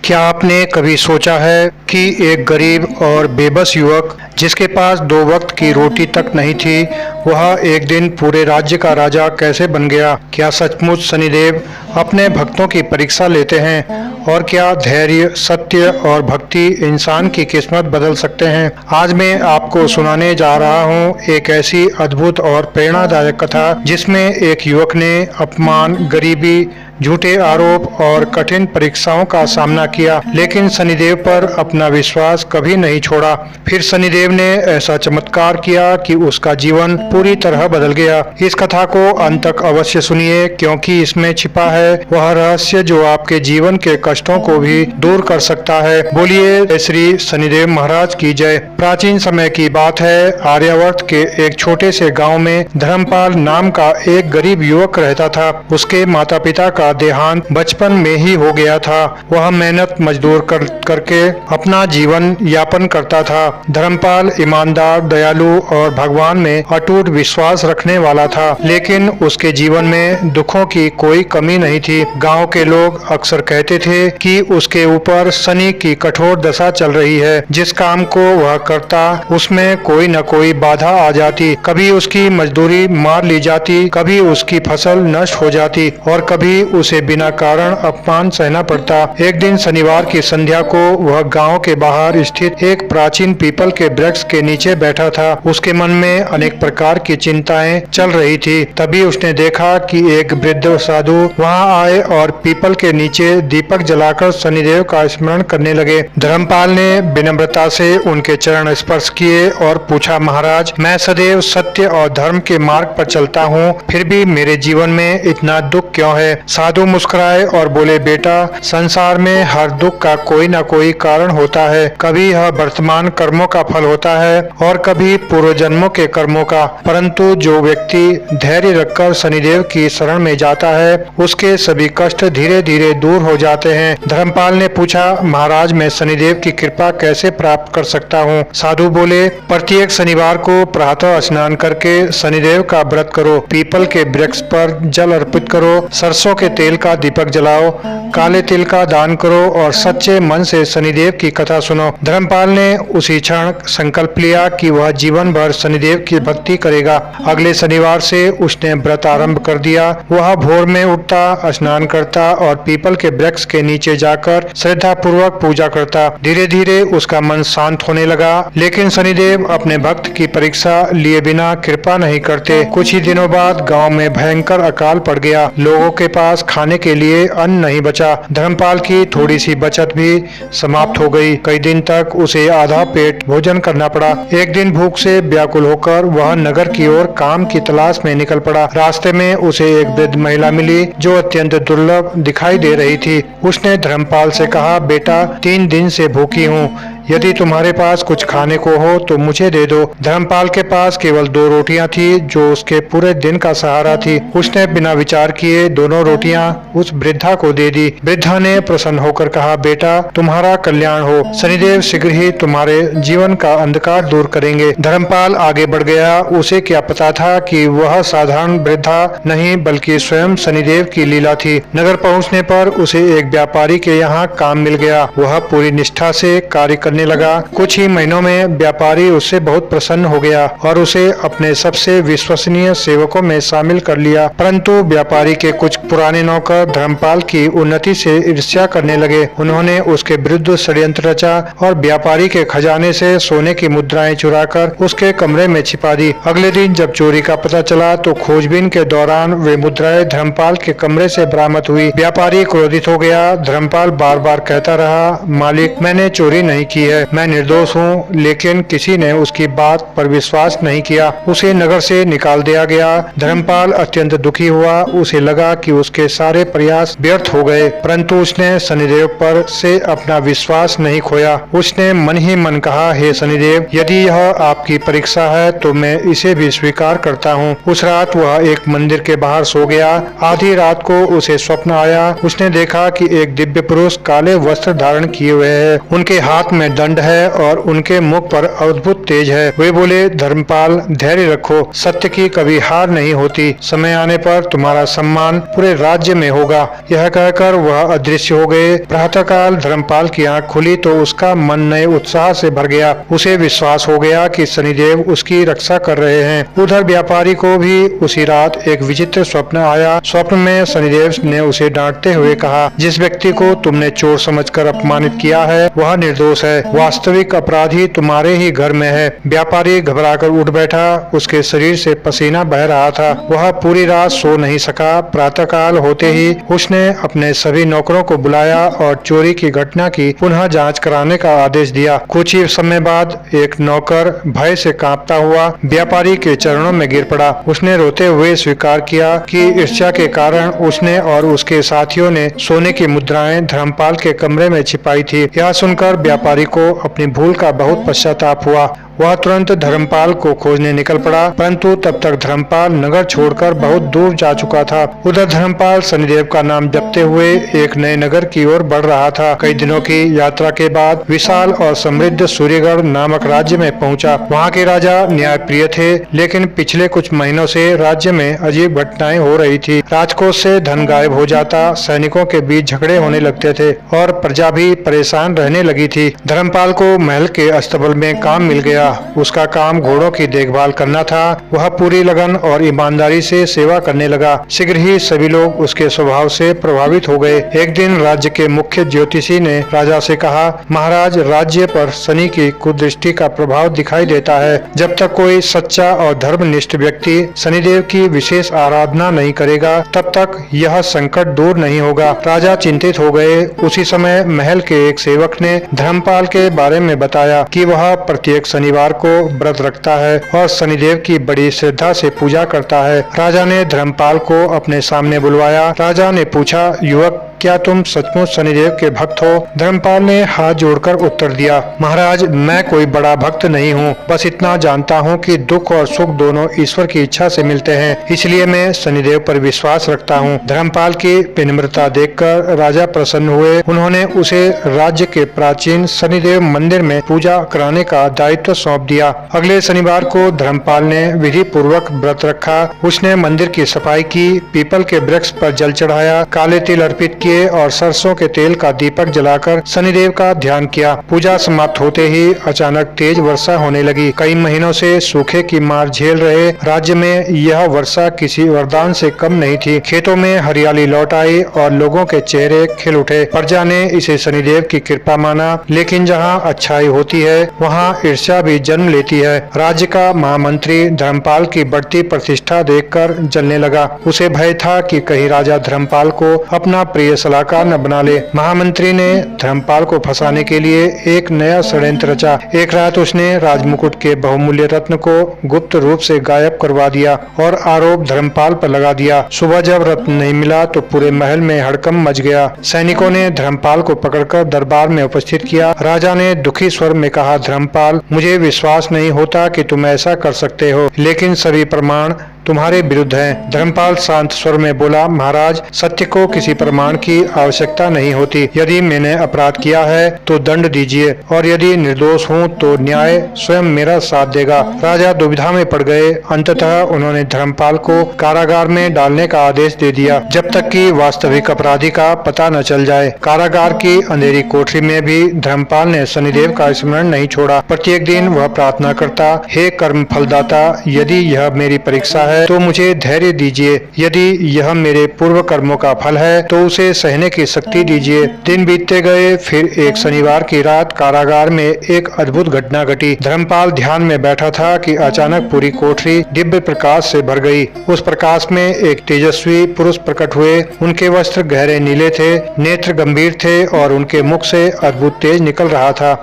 क्या आपने कभी सोचा है कि एक गरीब और बेबस युवक जिसके पास दो वक्त की रोटी तक नहीं थी, वह एक दिन पूरे राज्य का राजा कैसे बन गया? क्या सचमुच शनिदेव अपने भक्तों की परीक्षा लेते हैं? और क्या धैर्य, सत्य और भक्ति इंसान की किस्मत बदल सकते हैं? आज मैं आपको सुनाने जा रहा हूँ एक ऐसी अद्भुत और प्रेरणादायक कथा जिसमें एक युवक ने अपमान, गरीबी, झूठे आरोप और कठिन परीक्षाओं का सामना किया, लेकिन शनिदेव पर अपना विश्वास कभी नहीं छोड़ा। फिर शनिदेव ने ऐसा चमत्कार किया कि उसका जीवन पूरी तरह बदल गया। इस कथा को अंत तक अवश्य सुनिए, क्योंकि इसमें छिपा है वह रहस्य जो आपके जीवन के कष्टों को भी दूर कर सकता है। बोलिए श्री शनिदेव महाराज की जय। प्राचीन समय की बात है। आर्यावर्त के एक छोटे से गाँव में धर्मपाल नाम का एक गरीब युवक रहता था। उसके माता पिता का देहांत बचपन में ही हो गया था। वह मेहनत मजदूर करके अपना जीवन यापन करता था। धर्मपाल ईमानदार, दयालु और भगवान में अटूट विश्वास रखने वाला था, लेकिन उसके जीवन में दुखों की कोई कमी नहीं थी। गांव के लोग अक्सर कहते थे कि उसके ऊपर शनि की कठोर दशा चल रही है। जिस काम को वह करता उसमें कोई न कोई बाधा आ जाती। कभी उसकी मजदूरी मार ली जाती, कभी उसकी फसल नष्ट हो जाती और कभी उसे बिना कारण अपमान सहना पड़ता। एक दिन शनिवार की संध्या को वह गांव के बाहर स्थित एक प्राचीन पीपल के वृक्ष के नीचे बैठा था। उसके मन में अनेक प्रकार की चिंताएं चल रही थी। तभी उसने देखा कि एक वृद्ध साधु वहां आए और पीपल के नीचे दीपक जलाकर शनिदेव का स्मरण करने लगे। धर्मपाल ने विनम्रता से उनके चरण स्पर्श किए और पूछा, महाराज, मैं सदैव सत्य और धर्म के मार्ग पर चलता हूँ, फिर भी मेरे जीवन में इतना दुख क्यों है? साधु मुस्कुराए और बोले, बेटा, संसार में हर दुख का कोई न कोई कारण होता है। कभी यह वर्तमान कर्मों का फल होता है और कभी पूर्व जन्मों के कर्मों का। परंतु जो व्यक्ति धैर्य रखकर शनिदेव की शरण में जाता है, उसके सभी कष्ट धीरे धीरे दूर हो जाते हैं। धर्मपाल ने पूछा, महाराज, मैं शनिदेव की कृपा कैसे प्राप्त कर सकता हूँ? साधु बोले, प्रत्येक शनिवार को प्रातः स्नान करके शनिदेव का व्रत करो, पीपल के वृक्ष पर जल अर्पित करो, सरसों के तेल का दीपक जलाओ, काले तिल का दान करो और सच्चे मन से शनिदेव की कथा सुनो। धर्मपाल ने उसी क्षण संकल्प लिया कि वह जीवन भर शनिदेव की भक्ति करेगा। अगले शनिवार से उसने व्रत आरंभ कर दिया। वह भोर में उठता, स्नान करता और पीपल के वृक्ष के नीचे जाकर श्रद्धा पूर्वक पूजा करता। धीरे धीरे उसका मन शांत होने लगा, लेकिन शनिदेव अपने भक्त की परीक्षा लिए बिना कृपा नहीं करते। कुछ ही दिनों बाद गाँव में भयंकर अकाल पड़ गया। लोगों के पास खाने के लिए अन्न नहीं बचा। धर्मपाल की थोड़ी सी बचत भी समाप्त हो गई। कई दिन तक उसे आधा पेट भोजन करना पड़ा। एक दिन भूख से व्याकुल होकर वह नगर की ओर काम की तलाश में निकल पड़ा। रास्ते में उसे एक वृद्ध महिला मिली जो अत्यंत दुर्लभ दिखाई दे रही थी। उसने धर्मपाल से कहा, बेटा, 3 दिन से भूखी हूँ, यदि तुम्हारे पास कुछ खाने को हो तो मुझे दे दो। धर्मपाल के पास केवल 2 रोटियां थी जो उसके पूरे दिन का सहारा थी। उसने बिना विचार किए दोनों रोटियां उस वृद्धा को दे दी। वृद्धा ने प्रसन्न होकर कहा, बेटा, तुम्हारा कल्याण हो, शनिदेव शीघ्र ही तुम्हारे जीवन का अंधकार दूर करेंगे। धर्मपाल आगे बढ़ गया। उसे क्या पता था कि वह साधारण वृद्धा नहीं बल्कि स्वयं शनिदेव की लीला थी। नगर पहुंचने पर उसे एक व्यापारी के यहाँ काम मिल गया। वह पूरी निष्ठा से कार्य करने लगा। कुछ ही महीनों में व्यापारी उससे बहुत प्रसन्न हो गया और उसे अपने सबसे विश्वसनीय सेवकों में शामिल कर लिया। परंतु व्यापारी के कुछ पुराने नौकर धर्मपाल की उन्नति से ईर्ष्या करने लगे। उन्होंने उसके विरुद्ध षड्यंत्र रचा और व्यापारी के खजाने से सोने की मुद्राएं चुराकर उसके कमरे में छिपा दी। अगले दिन जब चोरी का पता चला तो खोजबीन के दौरान वे मुद्राएं धर्मपाल के कमरे से बरामद हुई। व्यापारी क्रोधित हो गया। धर्मपाल बार बार कहता रहा, मालिक, मैंने चोरी नहीं की है, मैं निर्दोष हूँ, लेकिन किसी ने उसकी बात पर विश्वास नहीं किया। उसे नगर से निकाल दिया गया। धर्मपाल अत्यंत दुखी हुआ। उसे लगा कि उसके सारे प्रयास व्यर्थ हो गए, परंतु उसने शनिदेव पर से अपना विश्वास नहीं खोया। उसने मन ही मन कहा, हे शनिदेव, यदि यह आपकी परीक्षा है तो मैं इसे भी स्वीकार करता हूँ। उस रात वह एक मंदिर के बाहर सो गया। आधी रात को उसे स्वप्न आया। उसने देखा कि एक दिव्य पुरुष काले वस्त्र धारण किए हुए है। उनके हाथ में में दंड है और उनके मुख पर अद्भुत तेज है। वे बोले, धर्मपाल धैर्य रखो, सत्य की कभी हार नहीं होती, समय आने पर तुम्हारा सम्मान पूरे राज्य में होगा। यह कहकर वह अदृश्य हो गए। प्रातःकाल धर्मपाल की आंख खुली तो उसका मन नए उत्साह से भर गया। उसे विश्वास हो गया कि शनिदेव उसकी रक्षा कर रहे हैं। उधर व्यापारी को भी उसी रात एक विचित्र स्वप्न आया। स्वप्न में शनिदेव ने उसे डांटते हुए कहा, जिस व्यक्ति को तुमने चोर समझकर अपमानित किया है वह निर्दोष है, वास्तविक अपराधी तुम्हारे ही घर में है। व्यापारी घबराकर उठ बैठा, उसके शरीर से पसीना बह रहा था। वह पूरी रात सो नहीं सका। प्रातःकाल होते ही उसने अपने सभी नौकरों को बुलाया और चोरी की घटना की पुनः जांच कराने का आदेश दिया। कुछ ही समय बाद एक नौकर भय से कांपता हुआ व्यापारी के चरणों में गिर पड़ा। उसने रोते हुए स्वीकार किया कि ईर्ष्या के कारण उसने और उसके साथियों ने सोने की मुद्राएं धर्मपाल के कमरे में छिपाई थी। यह सुनकर व्यापारी को अपनी भूल का बहुत पश्चाताप हुआ। वह तुरंत धर्मपाल को खोजने निकल पड़ा, परंतु तब तक धर्मपाल नगर छोड़कर बहुत दूर जा चुका था। उधर धर्मपाल शनिदेव का नाम जपते हुए एक नए नगर की ओर बढ़ रहा था। कई दिनों की यात्रा के बाद विशाल और समृद्ध सूर्यगढ़ नामक राज्य में पहुंचा। वहां के राजा न्यायप्रिय थे, लेकिन पिछले कुछ महीनों से राज्य में अजीब घटनाएं हो रही थी। राजकोष से धन गायब हो जाता, सैनिकों के बीच झगड़े होने लगते थे और प्रजा भी परेशान रहने लगी थी। धर्मपाल को महल के अस्तबल में काम मिल गया। उसका काम घोड़ों की देखभाल करना था। वह पूरी लगन और ईमानदारी से सेवा करने लगा। शीघ्र ही सभी लोग उसके स्वभाव से प्रभावित हो गए। एक दिन राज्य के मुख्य ज्योतिषी ने राजा से कहा, महाराज, राज्य पर शनि की कुदृष्टि का प्रभाव दिखाई देता है। जब तक कोई सच्चा और धर्मनिष्ठ व्यक्ति शनिदेव की विशेष आराधना नहीं करेगा, तब तक यह संकट दूर नहीं होगा। राजा चिंतित हो गए। उसी समय महल के एक सेवक ने धर्मपाल के बारे में बताया कि वह प्रत्येक शनिवार को व्रत रखता है और शनिदेव की बड़ी श्रद्धा से पूजा करता है। राजा ने धर्मपाल को अपने सामने बुलवाया। राजा ने पूछा, युवक, क्या तुम सचमुच शनिदेव के भक्त हो? धर्मपाल ने हाथ जोड़कर उत्तर दिया, महाराज, मैं कोई बड़ा भक्त नहीं हूँ, बस इतना जानता हूँ कि दुख और सुख दोनों ईश्वर की इच्छा से मिलते हैं, इसलिए मैं शनिदेव पर विश्वास रखता हूँ। धर्मपाल की विनम्रता देखकर राजा प्रसन्न हुए। उन्होंने उसे राज्य के प्राचीन शनिदेव मंदिर में पूजा कराने का दायित्व सौंप दिया। अगले शनिवार को धर्मपाल ने विधि पूर्वक व्रत रखा। उसने मंदिर की सफाई की, पीपल के वृक्ष पर जल चढ़ाया, काले तिल अर्पित किए और सरसों के तेल का दीपक जलाकर शनिदेव का ध्यान किया। पूजा समाप्त होते ही अचानक तेज वर्षा होने लगी। कई महीनों से सूखे की मार झेल रहे राज्य में यह वर्षा किसी वरदान से कम नहीं थी। खेतों में हरियाली लौट आई और लोगों के चेहरे खिल उठे। प्रजा ने इसे शनिदेव की कृपा माना, लेकिन जहाँ अच्छाई होती है वहाँ ईर्ष्या भी जन्म लेती है। राज्य का महामंत्री धर्मपाल की बढ़ती प्रतिष्ठा देखकर जलने लगा। उसे भय था कि कहीं राजा धर्मपाल को अपना प्रिय सलाहकार न बना ले। महामंत्री ने धर्मपाल को फंसाने के लिए एक नया षड्यंत्र रचा। एक रात उसने राजमुकुट के बहुमूल्य रत्न को गुप्त रूप से गायब करवा दिया और आरोप धर्मपाल पर लगा दिया। सुबह जब रत्न नहीं मिला तो पूरे महल में हड़कंप मच गया। सैनिकों ने धर्मपाल को पकड़कर दरबार में उपस्थित किया। राजा ने दुखी स्वर में कहा, धर्मपाल, मुझे विश्वास नहीं होता कि तुम ऐसा कर सकते हो, लेकिन सभी प्रमाण तुम्हारे विरुद्ध हैं। धर्मपाल शांत स्वर में बोला, महाराज, सत्य को किसी प्रमाण की आवश्यकता नहीं होती। यदि मैंने अपराध किया है तो दंड दीजिए और यदि निर्दोष हूँ तो न्याय स्वयं मेरा साथ देगा। राजा दुविधा में पड़ गए। अंततः उन्होंने धर्मपाल को कारागार में डालने का आदेश दे दिया, जब तक कि वास्तविक अपराधी का पता न चल जाए। कारागार की अंधेरी कोठरी में भी धर्मपाल ने शनिदेव का स्मरण नहीं छोड़ा। प्रत्येक दिन वह प्रार्थना करता, हे कर्म फलदाता, यदि यह मेरी परीक्षा है तो मुझे धैर्य दीजिए, यदि यह मेरे पूर्व कर्मों का फल है तो उसे सहने की शक्ति दीजिए। दिन बीतते गए। फिर एक शनिवार की रात कारागार में एक अद्भुत घटना घटी। धर्मपाल ध्यान में बैठा था कि अचानक पूरी कोठरी दिव्य प्रकाश से भर गई। उस प्रकाश में एक तेजस्वी पुरुष प्रकट हुए। उनके वस्त्र गहरे नीले थे, नेत्र गंभीर थे और उनके मुख से अद्भुत तेज निकल रहा था।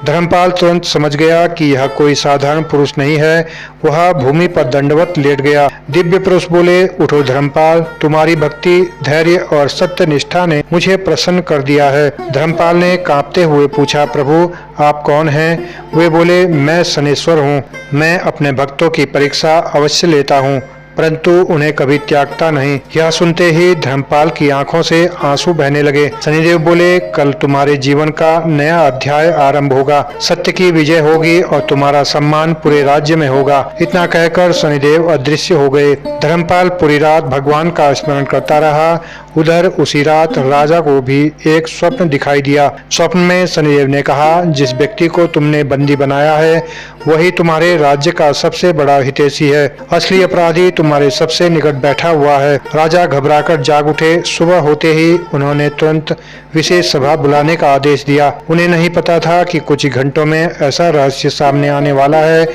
धर्मपाल तुरंत समझ गया कि यह कोई साधारण पुरुष नहीं है। वह भूमि पर दंडवत लेट गया। दिव्य पुरुष बोले, उठो धर्मपाल, तुम्हारी भक्ति, धैर्य और सत्य निष्ठा ने मुझे प्रसन्न कर दिया है। धर्मपाल ने कांपते हुए पूछा, प्रभु, आप कौन हैं? वे बोले, मैं शनेश्वर हूँ। मैं अपने भक्तों की परीक्षा अवश्य लेता हूँ, परंतु उन्हें कभी त्यागता नहीं। यह सुनते ही धर्मपाल की आंखों से आंसू बहने लगे। शनिदेव बोले, कल तुम्हारे जीवन का नया अध्याय आरंभ होगा, सत्य की विजय होगी और तुम्हारा सम्मान पूरे राज्य में होगा। इतना कहकर शनिदेव अदृश्य हो गए। धर्मपाल पूरी रात भगवान का स्मरण करता रहा। उधर उसी रात राजा को भी एक स्वप्न दिखाई दिया। स्वप्न में शनिदेव ने कहा, जिस व्यक्ति को तुमने बंदी बनाया है वही तुम्हारे राज्य का सबसे बड़ा हितैषी है। असली अपराधी तुम्हारे सबसे निकट बैठा हुआ है। राजा घबराकर जाग उठे। सुबह होते ही उन्होंने तुरंत विशेष सभा बुलाने का आदेश दिया। उन्हें नहीं पता था कि कुछ ही घंटों में ऐसा रहस्य सामने आने वाला है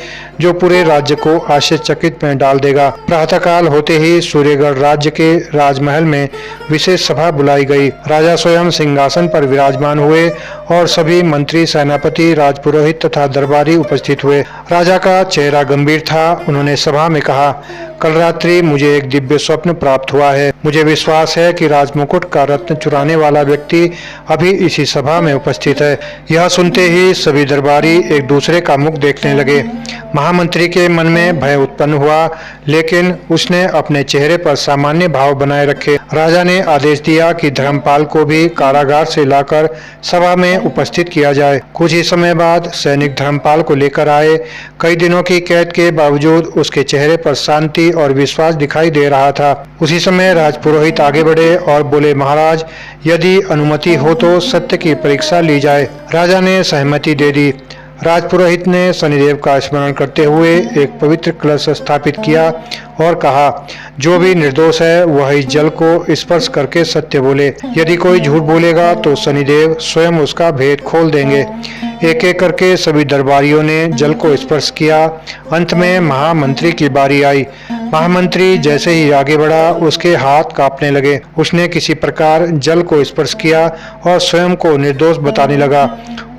जो पूरे राज्य को आश्चर्यचकित में डाल देगा। प्रातःकाल होते ही सूर्यगढ़ राज्य के राजमहल में विशेष सभा बुलाई गई। राजा स्वयं सिंहासन पर विराजमान हुए और सभी मंत्री, सेनापति, राजपुरोहित तथा दरबारी उपस्थित हुए। राजा का चेहरा गंभीर था। उन्होंने सभा में कहा, कल रात्रि मुझे एक दिव्य स्वप्न प्राप्त हुआ है। मुझे विश्वास है कि राजमुकुट का रत्न चुराने वाला व्यक्ति अभी इसी सभा में उपस्थित है। यह सुनते ही सभी दरबारी एक दूसरे का मुख देखने लगे। महामंत्री के मन में भय उत्पन्न हुआ, लेकिन उसने अपने चेहरे पर सामान्य भाव बनाए रखे। राजा ने आदेश दिया कि धर्मपाल को भी कारागार से लाकर सभा में उपस्थित किया जाए। कुछ ही समय बाद सैनिक धर्मपाल को लेकर आए। कई दिनों की कैद के बावजूद उसके चेहरे पर शांति और विश्वास दिखाई दे रहा था। उसी समय राजपुरोहित आगे बढ़े और बोले, महाराज, यदि अनुमति हो तो सत्य की परीक्षा ली जाए। राजा ने सहमति दे दी। राजपुरोहित ने शनिदेव का स्मरण करते हुए एक पवित्र कलश स्थापित किया और कहा, जो भी निर्दोष है वह इस जल को स्पर्श करके सत्य बोले। यदि कोई झूठ बोलेगा तो शनिदेव स्वयं उसका भेद खोल देंगे। एक एक करके सभी दरबारियों ने जल को स्पर्श किया। अंत में महामंत्री की बारी आई। महामंत्री जैसे ही आगे बढ़ा, उसके हाथ कांपने लगे। उसने किसी प्रकार जल को स्पर्श किया और स्वयं को निर्दोष बताने लगा।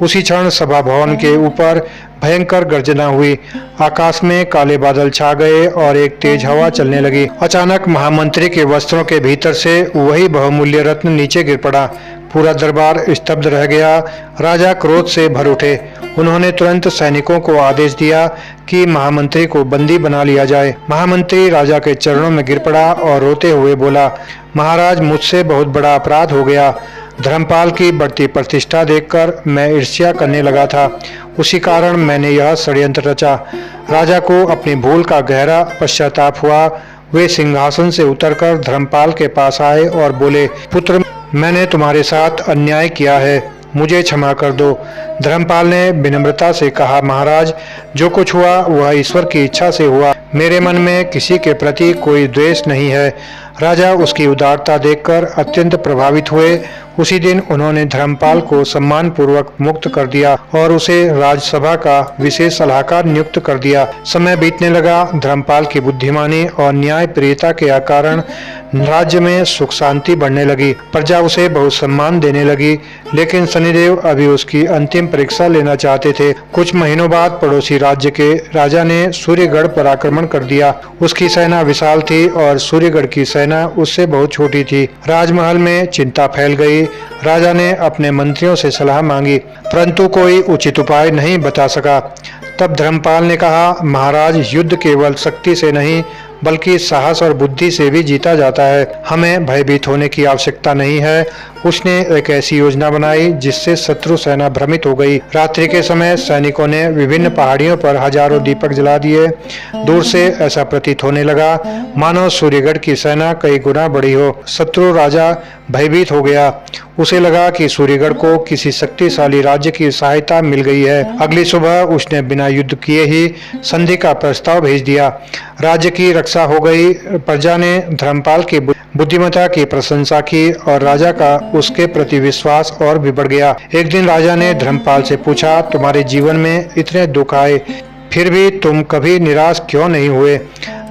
उसी क्षण सभा भवन के ऊपर भयंकर गर्जना हुई। आकाश में काले बादल छा गए और एक तेज हवा चलने लगी। अचानक महामंत्री के वस्त्रों के भीतर से वही बहुमूल्य रत्न नीचे गिर पड़ा। पूरा दरबार स्तब्ध रह गया। राजा क्रोध से भर उठे। उन्होंने तुरंत सैनिकों को आदेश दिया कि महामंत्री को बंदी बना लिया जाए। महामंत्री राजा के चरणों में गिर पड़ा और रोते हुए बोला, महाराज, मुझसे बहुत बड़ा अपराध हो गया। धर्मपाल की बढ़ती प्रतिष्ठा देखकर मैं ईर्ष्या करने लगा था। उसी कारण मैंने यह षड्यंत्र रचा। राजा को अपनी भूल का गहरा पश्चाताप हुआ। वे सिंहासन से उतरकर धर्मपाल के पास आए और बोले, पुत्र, मैंने तुम्हारे साथ अन्याय किया है, मुझे क्षमा कर दो। धर्मपाल ने विनम्रता से कहा, महाराज, जो कुछ हुआ वह ईश्वर की इच्छा से हुआ। मेरे मन में किसी के प्रति कोई द्वेष नहीं है। राजा उसकी उदारता देखकर अत्यंत प्रभावित हुए। उसी दिन उन्होंने धर्मपाल को सम्मान पूर्वक मुक्त कर दिया और उसे राज्यसभा का विशेष सलाहकार नियुक्त कर दिया। समय बीतने लगा। धर्मपाल की बुद्धिमानी और न्याय प्रियता के कारण राज्य में सुख शांति बढ़ने लगी। प्रजा उसे बहुत सम्मान देने लगी। लेकिन शनिदेव अभी उसकी अंतिम परीक्षा लेना चाहते थे। कुछ महीनों बाद पड़ोसी राज्य के राजा ने सूर्यगढ़ पर आक्रमण कर दिया। उसकी सेना विशाल थी और सूर्यगढ़ की सेना उससे बहुत छोटी थी। राजमहल में चिंता फैल गई। राजा ने अपने मंत्रियों से सलाह मांगी, परंतु कोई उचित उपाय नहीं बता सका। तब धर्मपाल ने कहा, महाराज, युद्ध केवल शक्ति से नहीं बल्कि साहस और बुद्धि से भी जीता जाता है। हमें भयभीत होने की आवश्यकता नहीं है। उसने एक ऐसी योजना बनाई जिससे शत्रु सेना भ्रमित हो गई। रात्रि के समय सैनिकों ने विभिन्न पहाड़ियों पर हजारों दीपक जला दिए। दूर से ऐसा प्रतीत होने लगा मानो सूर्यगढ़ की सेना कई गुना बड़ी हो। शत्रु राजा भयभीत हो गया। उसे लगा कि सूर्यगढ़ को किसी शक्तिशाली राज्य की सहायता मिल गई है। अगली सुबह उसने बिना युद्ध किए ही संधि का प्रस्ताव भेज दिया। राज्य की रक्षा हो गई। प्रजा ने धर्मपाल की बुद्धिमत्ता की प्रशंसा की और राजा का उसके प्रति विश्वास और भी बढ़ गया। एक दिन राजा ने धर्मपाल से पूछा, तुम्हारे जीवन में इतने दुख आए, फिर भी तुम कभी निराश क्यों नहीं हुए?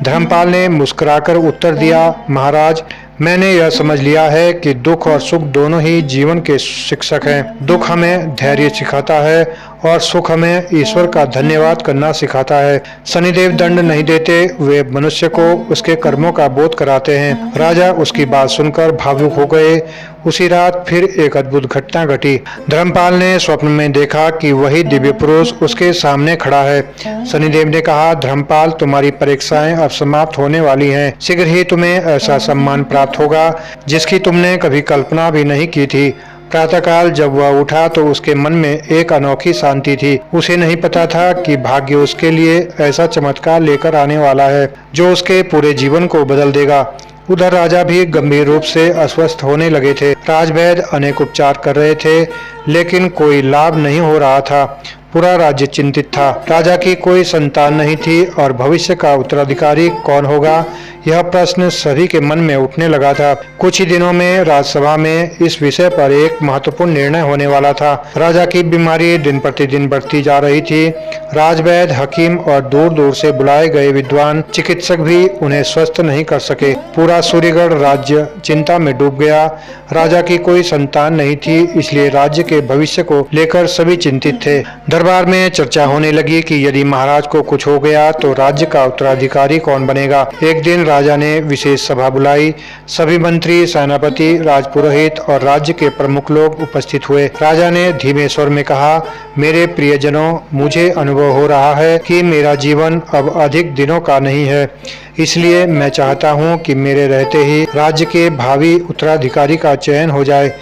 धर्मपाल ने मुस्कुराकर उत्तर दिया, महाराज, मैंने यह समझ लिया है कि दुख और सुख दोनों ही जीवन के शिक्षक हैं। दुख हमें धैर्य सिखाता है और सुख हमें ईश्वर का धन्यवाद करना सिखाता है। शनिदेव दंड नहीं देते, वे मनुष्य को उसके कर्मों का बोध कराते हैं। राजा उसकी बात सुनकर भावुक हो गए। उसी रात फिर एक अद्भुत घटना घटी। धर्मपाल ने स्वप्न में देखा कि वही दिव्य पुरुष उसके सामने खड़ा है। शनिदेव ने कहा, धर्मपाल, तुम्हारी परीक्षाएं अब समाप्त होने वाली हैं। शीघ्र ही तुम्हें ऐसा सम्मान प्राप्त होगा जिसकी तुमने कभी कल्पना भी नहीं की थी। प्रातःकाल जब वह उठा तो उसके मन में एक अनोखी शांति थी। उसे नहीं पता था कि भाग्य उसके लिए ऐसा चमत्कार लेकर आने वाला है जो उसके पूरे जीवन को बदल देगा। उधर राजा भी गंभीर रूप से अस्वस्थ होने लगे थे। राजवैद्य अनेक उपचार कर रहे थे, लेकिन कोई लाभ नहीं हो रहा था। पूरा राज्य चिंतित था। राजा की कोई संतान नहीं थी और भविष्य का उत्तराधिकारी कौन होगा, यह प्रश्न सभी के मन में उठने लगा था। कुछ ही दिनों में राजसभा में इस विषय पर एक महत्वपूर्ण निर्णय होने वाला था। राजा की बीमारी दिन प्रतिदिन बढ़ती जा रही थी। राजवैद्य, हकीम और दूर दूर से बुलाए गए विद्वान चिकित्सक भी उन्हें स्वस्थ नहीं कर सके। पूरा सूर्यगढ़ राज्य चिंता में डूब गया। राजा की कोई संतान नहीं थी, इसलिए राज्य के भविष्य को लेकर सभी चिंतित थे। दरबार में चर्चा होने लगी कि यदि महाराज को कुछ हो गया तो राज्य का उत्तराधिकारी कौन बनेगा। एक दिन राजा ने विशेष सभा बुलाई। सभी मंत्री, सेनापति, राजपुरोहित और राज्य के प्रमुख लोग उपस्थित हुए। राजा ने धीमे स्वर में कहा, मेरे प्रियजनों, मुझे अनुभव हो रहा है कि मेरा जीवन अब अधिक दिनों का नहीं है। इसलिए मैं चाहता हूं कि मेरे रहते ही राज्य के भावी उत्तराधिकारी का चयन हो जाए।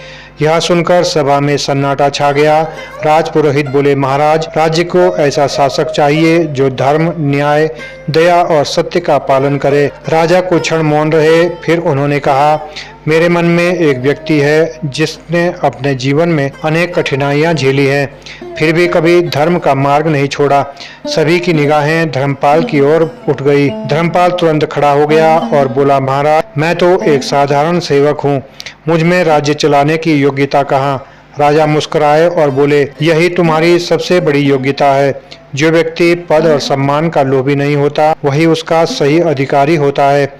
यह सुनकर सभा में सन्नाटा छा गया। राजपुरोहित बोले, महाराज, राज्य को ऐसा शासक चाहिए जो धर्म, न्याय, दया और सत्य का पालन करे। राजा कुछ क्षण मौन रहे, फिर उन्होंने कहा, मेरे मन में एक व्यक्ति है जिसने अपने जीवन में अनेक कठिनाइयां झेली हैं, फिर भी कभी धर्म का मार्ग नहीं छोड़ा। सभी की निगाहें धर्मपाल की ओर उठ गई। धर्मपाल तुरंत खड़ा हो गया और बोला, महाराज, मैं तो एक साधारण सेवक हूँ, मुझ में राज्य चलाने की योग्यता कहाँ। राजा मुस्कुराए और बोले, यही तुम्हारी सबसे बड़ी योग्यता है। जो व्यक्ति पद और सम्मान का लोभी नहीं होता, वही उसका सही अधिकारी होता है।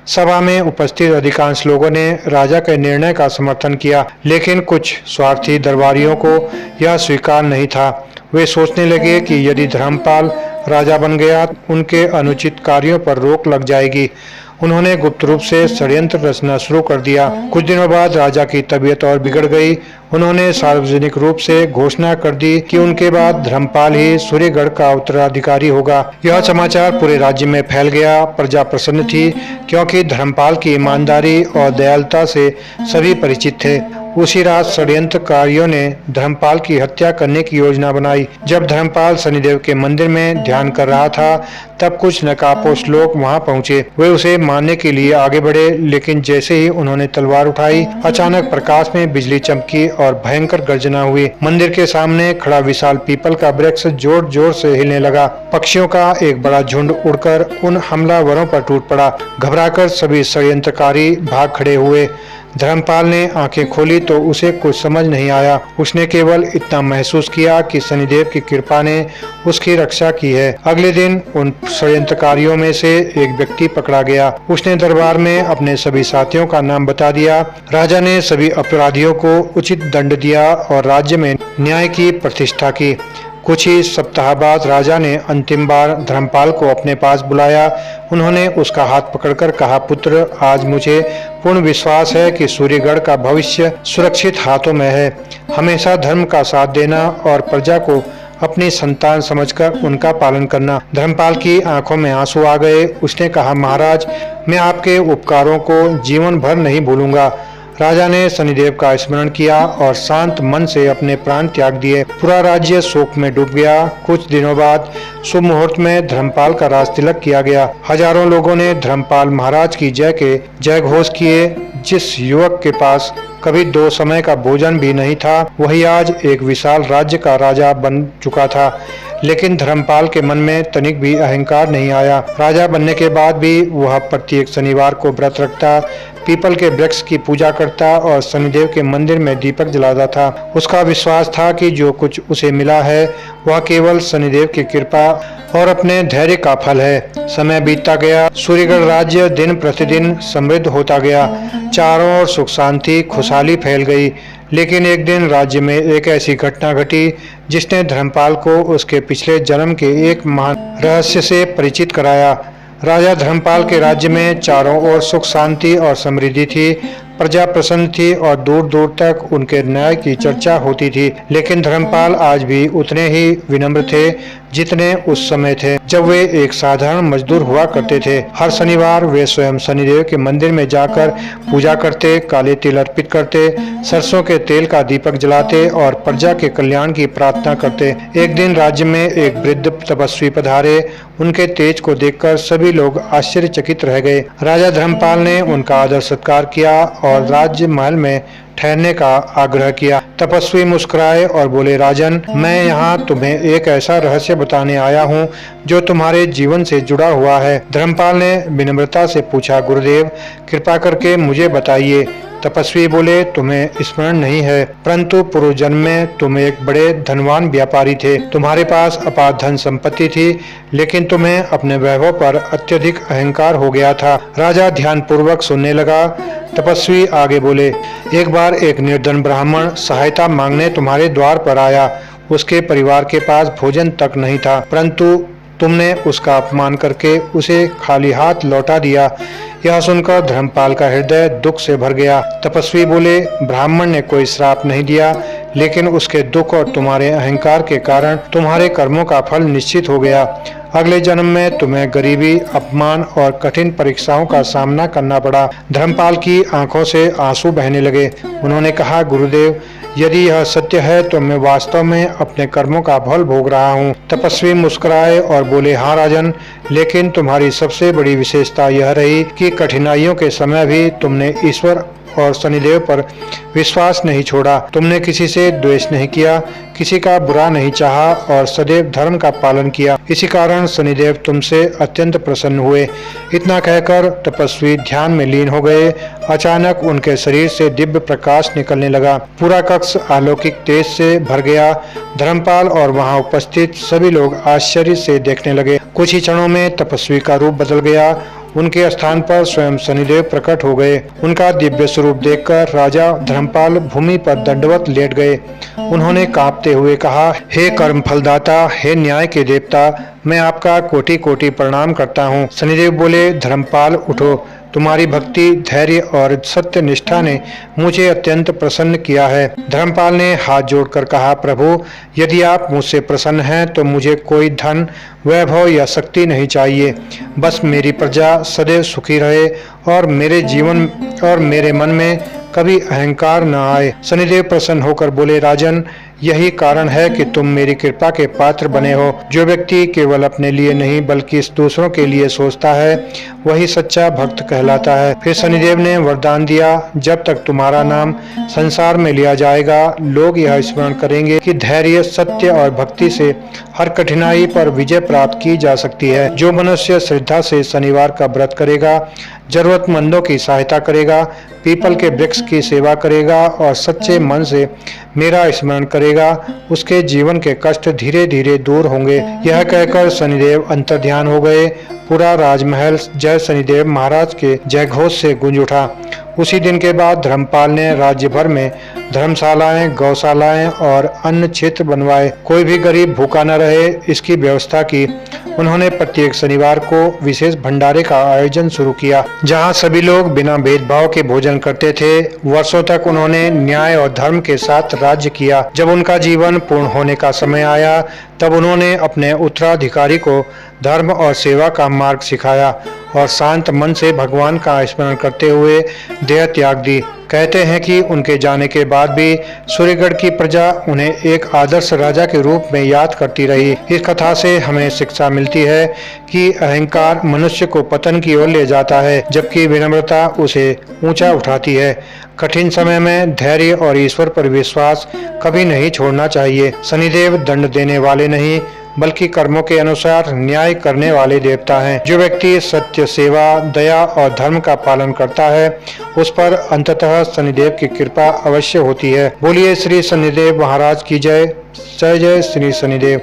सभा में उपस्थित अधिकांश लोगों ने राजा के निर्णय का समर्थन किया, लेकिन कुछ स्वार्थी दरबारियों को यह स्वीकार नहीं था। वे सोचने लगे कि यदि धर्मपाल राजा बन गया, उनके अनुचित कार्यों पर रोक लग जाएगी। उन्होंने गुप्त रूप से षड्यंत्र रचना शुरू कर दिया। कुछ दिनों बाद राजा की तबीयत और बिगड़ गई। उन्होंने सार्वजनिक रूप से घोषणा कर दी कि उनके बाद धर्मपाल ही सूर्यगढ़ का उत्तराधिकारी होगा। यह समाचार पूरे राज्य में फैल गया। प्रजा प्रसन्न थी, क्योंकि धर्मपाल की ईमानदारी और दयालुता से सभी परिचित थे। उसी रात षड्यंत्रकारियों ने धर्मपाल की हत्या करने की योजना बनाई। जब धर्मपाल शनिदेव के मंदिर में ध्यान कर रहा था, तब कुछ नकाबपोश लोग वहां पहुंचे। वे उसे मारने के लिए आगे बढ़े, लेकिन जैसे ही उन्होंने तलवार उठाई, अचानक प्रकाश में बिजली चमकी और भयंकर गर्जना हुई। मंदिर के सामने खड़ा विशाल पीपल का वृक्ष जोर जोर से हिलने लगा। पक्षियों का एक बड़ा झुंड उड़कर उन हमलावरों पर टूट पड़ा। घबराकर सभी षड्यंत्रकारी भाग खड़े हुए। धर्मपाल ने आंखें खोली तो उसे कुछ समझ नहीं आया। उसने केवल इतना महसूस किया कि शनिदेव की कृपा ने उसकी रक्षा की है। अगले दिन उन षड्यंत्रकारियों में से एक व्यक्ति पकड़ा गया। उसने दरबार में अपने सभी साथियों का नाम बता दिया। राजा ने सभी अपराधियों को उचित दंड दिया और राज्य में न्याय की प्रतिष्ठा की। कुछ ही सप्ताह बाद राजा ने अंतिम बार धर्मपाल को अपने पास बुलाया। उन्होंने उसका हाथ पकड़कर कहा, पुत्र, आज मुझे पूर्ण विश्वास है कि सूर्यगढ़ का भविष्य सुरक्षित हाथों में है। हमेशा धर्म का साथ देना और प्रजा को अपनी संतान समझकर उनका पालन करना। धर्मपाल की आंखों में आंसू आ गए। उसने कहा, महाराज, मैं आपके उपकारों को जीवन भर नहीं भूलूंगा। राजा ने शनिदेव का स्मरण किया और शांत मन से अपने प्राण त्याग दिए। पूरा राज्य शोक में डूब गया। कुछ दिनों बाद शुभ मुहूर्त में धर्मपाल का राज तिलक किया गया। हजारों लोगों ने धर्मपाल महाराज की जय के जय घोष किए। जिस युवक के पास कभी 2 समय का भोजन भी नहीं था, वही आज एक विशाल राज्य का राजा बन चुका था। लेकिन धर्मपाल के मन में तनिक भी अहंकार नहीं आया। राजा बनने के बाद भी वह प्रत्येक शनिवार को व्रत रखता, पीपल के वृक्ष की पूजा करता और शनिदेव के मंदिर में दीपक जलाता था। उसका विश्वास था कि जो कुछ उसे मिला है वह केवल शनिदेव की कृपा और अपने धैर्य का फल है। समय बीतता गया। सूर्यगढ़ राज्य दिन प्रतिदिन समृद्ध होता गया। चारों ओर सुख शांति खुशहाली फैल गई। लेकिन एक दिन राज्य में एक ऐसी घटना घटी जिसने धर्मपाल को उसके पिछले जन्म के एक महान रहस्य से परिचित कराया। राजा धर्मपाल के राज्य में चारों ओर सुख शांति और समृद्धि थी। प्रजा प्रसन्न थी और दूर दूर तक उनके न्याय की चर्चा होती थी। लेकिन धर्मपाल आज भी उतने ही विनम्र थे जितने उस समय थे जब वे एक साधारण मजदूर हुआ करते थे। हर शनिवार वे स्वयं शनिदेव के मंदिर में जाकर पूजा करते, काले तिल अर्पित करते, सरसों के तेल का दीपक जलाते और प्रजा के कल्याण की प्रार्थना करते। एक दिन राज्य में एक वृद्ध तपस्वी पधारे। उनके तेज को देखकर सभी लोग आश्चर्यचकित रह गए। राजा धर्मपाल ने उनका आदर सत्कार किया और राज्य महल में ठहरने का आग्रह किया। तपस्वी मुस्कुराए और बोले, राजन, मैं यहाँ तुम्हें एक ऐसा रहस्य बताने आया हूँ जो तुम्हारे जीवन से जुड़ा हुआ है। धर्मपाल ने विनम्रता से पूछा, गुरुदेव, कृपा करके मुझे बताइए। तपस्वी बोले, तुम्हें स्मरण नहीं है, परंतु पूर्व जन्म में तुम एक बड़े धनवान व्यापारी थे। तुम्हारे पास अपार धन संपत्ति थी, लेकिन तुम्हें अपने वैभव पर अत्यधिक अहंकार हो गया था। राजा ध्यानपूर्वक सुनने लगा। तपस्वी आगे बोले, एक बार एक निर्धन ब्राह्मण सहायता मांगने तुम्हारे द्वार पर आया। उसके परिवार के पास भोजन तक नहीं था, परंतु तुमने उसका अपमान करके उसे खाली हाथ लौटा दिया। यह सुनकर धर्मपाल का हृदय दुख से भर गया। तपस्वी बोले, ब्राह्मण ने कोई श्राप नहीं दिया, लेकिन उसके दुख और तुम्हारे अहंकार के कारण तुम्हारे कर्मों का फल निश्चित हो गया। अगले जन्म में तुम्हें गरीबी, अपमान और कठिन परीक्षाओं का सामना करना पड़ा। धर्मपाल की आंखों से आंसू बहने लगे। उन्होंने कहा, गुरुदेव, यदि यह सत्य है तो मैं वास्तव में अपने कर्मों का फल भोग रहा हूँ। तपस्वी मुस्कुराए और बोले, हाँ राजन, लेकिन तुम्हारी सबसे बड़ी विशेषता यह रही कि कठिनाइयों के समय भी तुमने ईश्वर और शनिदेव पर विश्वास नहीं छोड़ा। तुमने किसी से द्वेष नहीं किया, किसी का बुरा नहीं चाहा और सदैव धर्म का पालन किया। इसी कारण शनिदेव तुमसे अत्यंत प्रसन्न हुए। इतना कहकर तपस्वी ध्यान में लीन हो गए। अचानक उनके शरीर से दिव्य प्रकाश निकलने लगा। पूरा कक्ष अलौकिक तेज से भर गया। धर्मपाल और वहां उपस्थित सभी लोग आश्चर्य से देखने लगे। कुछ ही क्षणों में तपस्वी का रूप बदल गया। उनके स्थान पर स्वयं शनिदेव प्रकट हो गए। उनका दिव्य स्वरूप देखकर राजा धर्मपाल भूमि पर दंडवत लेट गए। उन्होंने कांपते हुए कहा, हे कर्म फलदाता, हे न्याय के देवता, मैं आपका कोटि कोटि प्रणाम करता हूँ। शनिदेव बोले, धर्मपाल, उठो। तुम्हारी भक्ति, धैर्य और सत्य निष्ठा ने मुझे अत्यंत प्रसन्न किया है। धर्मपाल ने हाथ जोड़कर कहा, प्रभु, यदि आप मुझसे प्रसन्न हैं तो मुझे कोई धन, वैभव या शक्ति नहीं चाहिए। बस मेरी प्रजा सदैव सुखी रहे और मेरे जीवन और मेरे मन में कभी अहंकार न आए। शनिदेव प्रसन्न होकर बोले, राजन, यही कारण है कि तुम मेरी कृपा के पात्र बने हो। जो व्यक्ति केवल अपने लिए नहीं बल्कि दूसरों के लिए सोचता है, वही सच्चा भक्त कहलाता है। फिर शनिदेव ने वरदान दिया, जब तक तुम्हारा नाम संसार में लिया जाएगा, लोग यह स्मरण करेंगे कि धैर्य, सत्य और भक्ति से हर कठिनाई पर विजय प्राप्त की जा सकती है। जो मनुष्य श्रद्धा से शनिवार का व्रत करेगा, जरूरतमंदों की सहायता करेगा, पीपल के वृक्ष की सेवा करेगा और सच्चे मन से मेरा स्मरण करेगा, उसके जीवन के कष्ट धीरे धीरे दूर होंगे। यह कहकर शनिदेव अंतर्ध्यान हो गए। पूरा राजमहल जय शनिदेव महाराज के जयघोष से गूंज उठा। उसी दिन के बाद धर्मपाल ने राज्य भर में धर्मशालाएं, गौशालाएं और अन्य क्षेत्र बनवाए। कोई भी गरीब भूखा न रहे, इसकी व्यवस्था की। उन्होंने प्रत्येक शनिवार को विशेष भंडारे का आयोजन शुरू किया, जहां सभी लोग बिना भेदभाव के भोजन करते थे। वर्षों तक उन्होंने न्याय और धर्म के साथ राज्य किया। जब उनका जीवन पूर्ण होने का समय आया, तब उन्होंने अपने उत्तराधिकारी को धर्म और सेवा का मार्ग सिखाया और शांत मन से भगवान का स्मरण करते हुए देह त्याग दी। कहते हैं कि उनके जाने के बाद भी सूर्यगढ़ की प्रजा उन्हें एक आदर्श राजा के रूप में याद करती रही। इस कथा से हमें शिक्षा मिलती है कि अहंकार मनुष्य को पतन की ओर ले जाता है, जबकि विनम्रता उसे ऊंचा उठाती है। कठिन समय में धैर्य और ईश्वर पर विश्वास कभी नहीं छोड़ना चाहिए। शनिदेव दंड देने वाले नहीं, बल्कि कर्मों के अनुसार न्याय करने वाले देवता हैं। जो व्यक्ति सत्य, सेवा, दया और धर्म का पालन करता है, उस पर अंततः शनिदेव की कृपा अवश्य होती है। बोलिए श्री शनिदेव महाराज की जय। जय जय श्री शनिदेव।